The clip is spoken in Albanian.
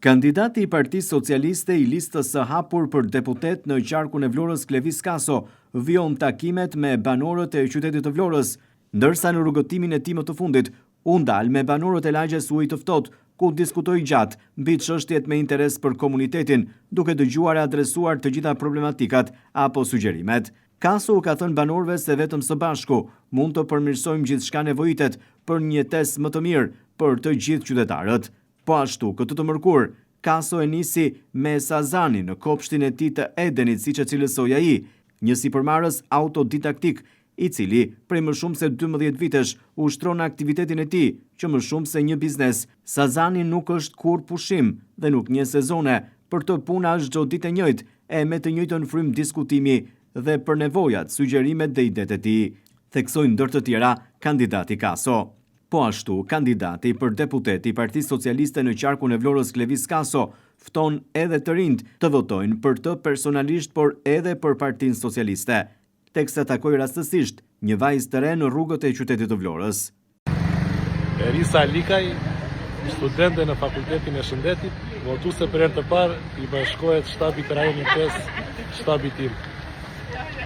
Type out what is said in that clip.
Kandidati i Partisë Socialiste i listës së hapur për deputet në qarkun e Vlorës Klevis Kaso vion takimet me banorët e qytetit të Vlorës, ndërsa në rrugëtimin e tij më të fundit u ndal me banorët e lagjes ujit të ftohtë, ku diskutoi gjatë mbi çështjet me interes për komunitetin, duke dëgjuar e adresuar të gjitha problematikat apo sugjerimet. Kaso u ka thënë banorëve se vetëm së bashku mund të përmirësojmë gjithçka nevojitet për një jetesë më të mirë për të gjithë qytetarët. Po ashtu, këtë të mërkur, Kaso e nisi me Sazani në kopshtin e tij të Edenit, siç e cilësoi ai, një sipërmarrës autodidaktik, i cili prej më shumë se 12 vitesh ushtron aktivitetin e tij, që më shumë se një biznes. Sazani nuk është kur pushim dhe nuk njeh sezone, për të puna është çdo ditë e njëjtë, e me të njëjtën frym diskutimi dhe për nevojat, sugjerimet dhe idetë e tij, theksoi ndër të tjera kandidati Kaso. Po ashtu, kandidati për deputet i Partisë Socialiste në qarkun e Vlorës Klevis Kaso fton edhe të rinjt të votojnë për të personalisht, por edhe për Partinë Socialiste, teksa takoi rastësisht një vajzë të re në rrugët e qytetit të Vlorës. Erisa Likaj, studente në Fakultetin e Shëndetit, votuese për herë të parë i bashkohet shtabit rajonit 5, shtabit tim.